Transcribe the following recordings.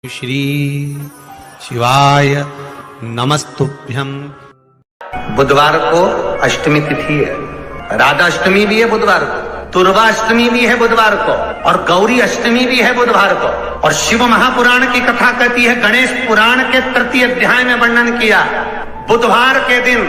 श्री शिवाय नमस्तुभ्यं। बुधवार को अष्टमी तिथि है, राधा अष्टमी भी है बुधवार को, दुर्गा अष्टमी भी है बुधवार को, और गौरी अष्टमी भी है बुधवार को। और शिव महापुराण की कथा कहती है, गणेश पुराण के तृतीय अध्याय में वर्णन किया, बुधवार के दिन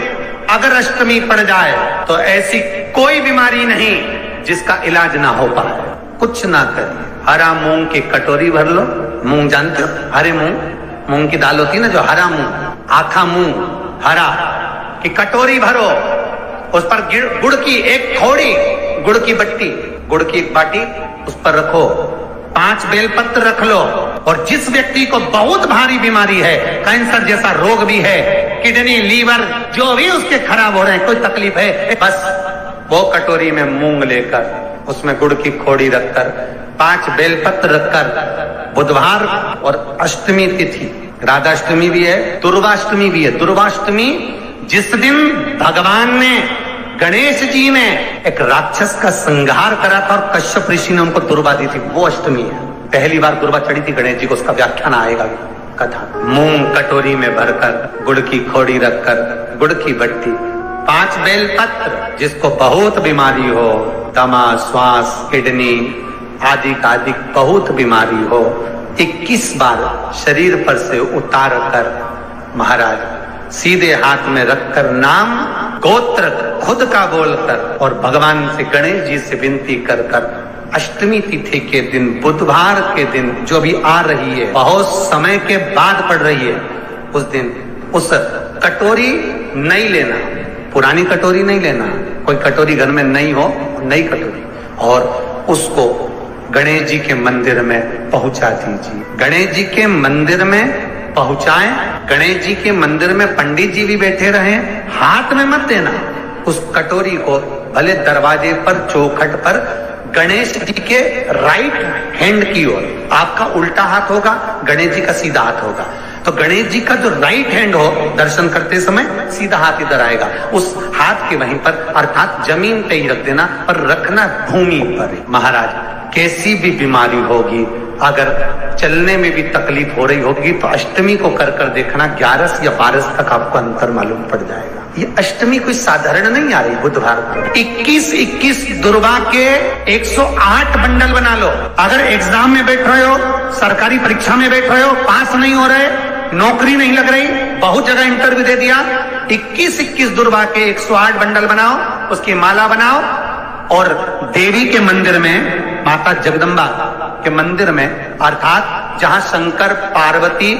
अगर अष्टमी पड़ जाए तो ऐसी कोई बीमारी नहीं जिसका इलाज ना हो पाए। कुछ ना करिए, हरा मूंग की कटोरी भर लो। मूंग जानते हो, हरे मूंग की दाल होती है ना, जो हरा मूंग, आखा मूंग हरा की कटोरी भरो, उस पर गुड़ की एक थोड़ी, गुड़ की बट्टी, गुड़ की एक बाटी उस पर रखो, 5 बेलपत्र रख लो। और जिस व्यक्ति को बहुत भारी बीमारी है, कैंसर जैसा रोग भी है, किडनी लीवर जो भी उसके खराब हो रहे हैं, कोई तकलीफ है, बस वो कटोरी में मूंग लेकर उसमें गुड़ की खोड़ी रखकर 5 बेलपत्र रखकर, बुधवार और अष्टमी तिथि, राधा अष्टमी भी है, दुर्गाष्टमी भी है। दुर्गाष्टमी जिस दिन भगवान ने, गणेश जी ने एक राक्षस का संहार करा था और कश्यप ऋषि ने उनको दुर्गा दी थी, वो अष्टमी है। पहली बार दुर्गा चढ़ी थी गणेश जी को, उसका व्याख्यान आएगा कथा। मूंग कटोरी में भरकर, गुड़ की खोड़ी रखकर, गुड़ की बट्टी, 5 बेलपत्र, जिसको बहुत बीमारी हो, दमा, श्वास, किडनी आदि का आदि बहुत बीमारी हो, 21 बार शरीर पर से उतार कर महाराज सीधे हाथ में रखकर, नाम गोत्र खुद का बोलकर और भगवान से, गणेश जी से विनती कर कर, अष्टमी तिथि के दिन, बुधवार के दिन जो भी आ रही है, बहुत समय के बाद पड़ रही है, उस दिन उस कटोरी नहीं लेना, पुरानी कटोरी नहीं लेना, कोई कटोरी घर में नहीं हो, नई कटोरी, और उसको गणेश जी के मंदिर में पहुंचा दीजिए। गणेश जी के मंदिर में पहुंचाएं, गणेश जी के मंदिर में पंडित जी भी बैठे रहे, हाथ में मत देना उस कटोरी को, भले दरवाजे पर, चौखट पर, गणेश जी के राइट हैंड की ओर। आपका उल्टा हाथ होगा, गणेश जी का सीधा हाथ होगा, तो गणेश जी का जो राइट हैंड हो, दर्शन करते समय सीधा हाथ इधर आएगा, उस हाथ के वहीं पर, अर्थात जमीन पे ही रख देना, पर रखना भूमि पर। महाराज कैसी भी बीमारी होगी, अगर चलने में भी तकलीफ हो रही होगी, तो अष्टमी को कर कर देखना, 11 या 12 तक आपको अंतर मालूम पड़ जाएगा। ये अष्टमी कोई साधारण नहीं आ रही, बुधवार को 21 दुर्गा के 108 बंडल बना लो। अगर एग्जाम में बैठ रहे हो, सरकारी परीक्षा में बैठ रहे हो, पास नहीं हो रहे, नौकरी नहीं लग रही, बहुत जगह इंटरव्यू दे दिया, 21 दुर्गा के 108 बंडल बनाओ, उसकी माला बनाओ, और देवी के मंदिर में, माता जगदम्बा के मंदिर में, अर्थात जहां शंकर पार्वती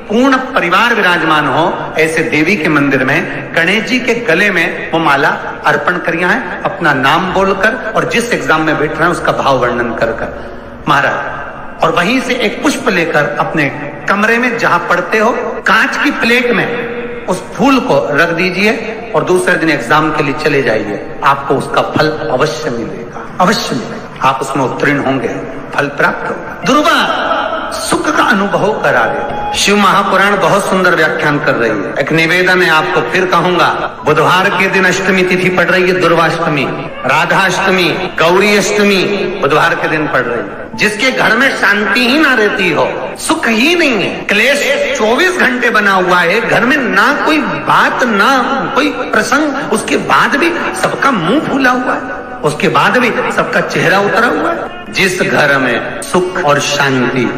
पूर्ण परिवार विराजमान हो, ऐसे देवी के मंदिर में गणेश जी के गले में वो माला अर्पण करिया है, अपना नाम बोलकर, और जिस एग्जाम में बैठ रहे हैं उसका भाव वर्णन कर कर महाराज, और वहीं से एक पुष्प लेकर अपने कमरे में जहां पढ़ते हो, कांच की प्लेट में उस फूल को रख दीजिए, और दूसरे दिन एग्जाम के लिए चले जाइए, आपको उसका फल अवश्य मिलेगा, अवश्य मिलेगा, आप उसमें उत्तीर्ण होंगे, फल प्राप्त होगा। दुर्गा सुख का अनुभव करा दे। शिव महापुराण बहुत सुंदर व्याख्यान कर रही है। एक निवेदन है आपको, फिर कहूंगा, बुधवार के दिन अष्टमी तिथि पड़ रही है, दुर्गाष्टमी, राधा अष्टमी, गौरी अष्टमी बुधवार के दिन पड़ रही है। जिसके घर में शांति ही ना रहती हो, सुख ही नहीं है, क्लेश 24 घंटे बना हुआ है, घर में ना कोई बात, ना कोई प्रसंग, उसके बाद भी सबका मुंह फूला हुआ है, उसके बाद भी सबका चेहरा उतरा हुआ है। जिस घर में सुख और शांति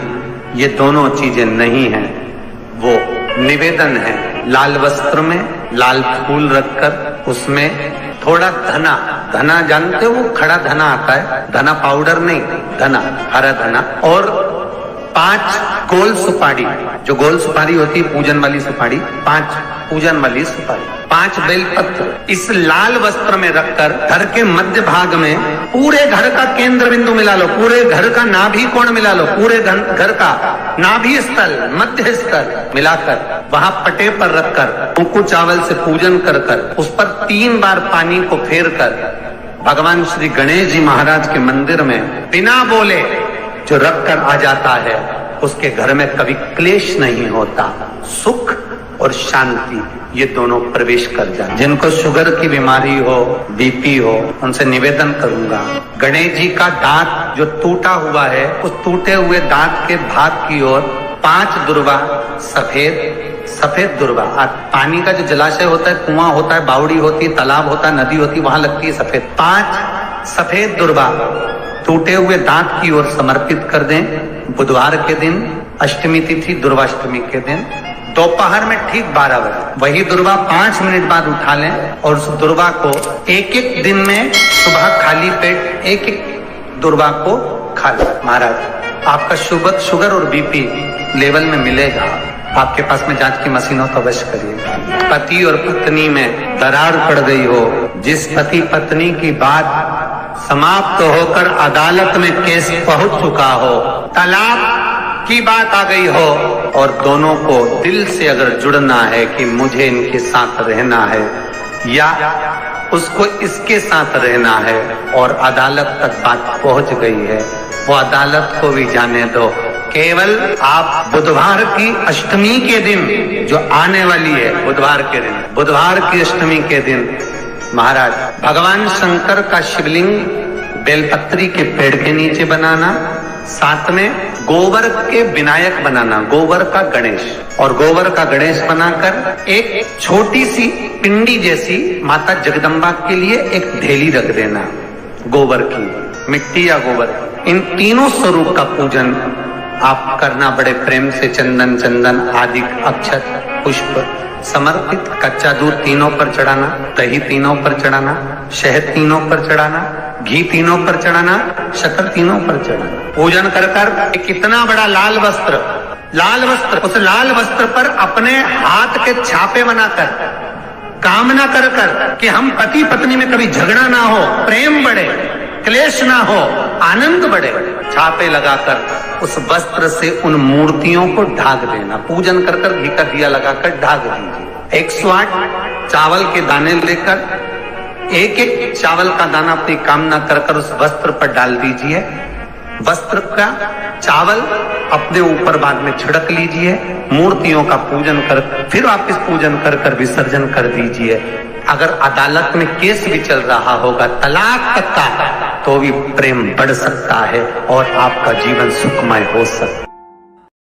ये दोनों चीजें नहीं हैं, वो निवेदन है, लाल वस्त्र में लाल फूल रखकर, उसमें थोड़ा धना जानते हो, वो खड़ा धना आता है, धना पाउडर नहीं, धना, हरा धना, और 5 गोल सुपारी, जो गोल सुपारी होती है पूजन वाली सुपारी, 5 पूजन वाली सुपारी, 5 बेलपत्र, इस लाल वस्त्र में रखकर घर के मध्य भाग में पूरे घर का केंद्र बिंदु मिला लो, पूरे घर का नाभि कोण मिला लो, पूरे घर का नाभि स्थल, मध्य स्थल मिलाकर वहां पटे पर रखकर, कुंकु चावल से पूजन कर कर, उस पर 3 बार पानी को फेर कर, भगवान श्री गणेश जी महाराज के मंदिर में बिना बोले जो रखकर आ जाता है, उसके घर में कभी क्लेश नहीं होता, सुख और शांति ये दोनों प्रवेश कर जाए। जिनको शुगर की बीमारी हो, बीपी हो, उनसे निवेदन करूंगा, गणेश जी का दांत जो टूटा हुआ है, उस टूटे हुए दांत के भाग की ओर 5 दुर्वा सफेद दुर्वा। और पानी का जो जलाशय होता है, कुआं होता है, बावड़ी होती है, तालाब होता है, नदी होती है, वहां लगती है सफेद। 5 सफेद दुर्वा टूटे हुए दांत की ओर समर्पित कर दें। बुधवार के दिन, अष्टमी तिथि दुर्वाष्टमी के दिन, दोपहर में ठीक 12 बजे वही दुर्वा 5 मिनट बाद उठा लें और उस दुर्वा को एक दिन में सुबह खाली पेट एक दुर्वा को खा लें। महाराज आपका शुगर और बीपी लेवल में मिलेगा। आपके पास में जांच की मशीन हो तो अवश्य करिए। पति और पत्नी में दरार पड़ गई हो, जिस पति पत्नी की बात समाप्त होकर अदालत में केस पहुंच चुका हो, तलाक की बात आ गई हो और दोनों को दिल से अगर जुड़ना है कि मुझे इनके साथ रहना है या उसको इसके साथ रहना है और अदालत तक बात पहुंच गई है, वो अदालत को भी जाने दो। केवल आप बुधवार की अष्टमी के दिन जो आने वाली है, बुधवार की अष्टमी के दिन महाराज भगवान शंकर का शिवलिंग बेलपत्री के पेड़ के नीचे बनाना, साथ में गोबर के विनायक बनाना, गोबर का गणेश, और गोबर का गणेश बनाकर एक छोटी सी पिंडी जैसी माता जगदम्बा के लिए एक ढेली रख देना, गोबर की, मिट्टी या गोबर। इन तीनों स्वरूप का पूजन आप करना बड़े प्रेम से। चंदन आदि अक्षत पुष्प समर्पित, कच्चा दूध तीनों पर चढ़ाना, दही तीनों पर चढ़ाना, शहद तीनों पर चढ़ाना, घी तीनों पर चढ़ाना, शक्कर तीनों पर चढ़ाना। पूजन कर एक इतना बड़ा लाल वस्त्र, उस लाल वस्त्र पर अपने हाथ के छापे बनाकर कामना कर कि हम पति पत्नी में कभी झगड़ा ना हो, प्रेम बढ़े, क्लेश ना हो, आनंद बढ़े, छापे लगाकर उस वस्त्र से उन मूर्तियों को ढाक देना। पूजन कर घी का दिया लगाकर ढाक दीजिए। 108 चावल के दाने लेकर एक चावल का दाना अपनी कामना कर उस वस्त्र पर डाल दीजिए। वस्त्र का चावल अपने ऊपर बाद में छिड़क लीजिए। मूर्तियों का पूजन कर फिर वापिस पूजन कर विसर्जन कर दीजिए। अगर अदालत में केस भी चल रहा होगा तलाक तक का, तो भी प्रेम बढ़ सकता है और आपका जीवन सुखमय हो सकता है।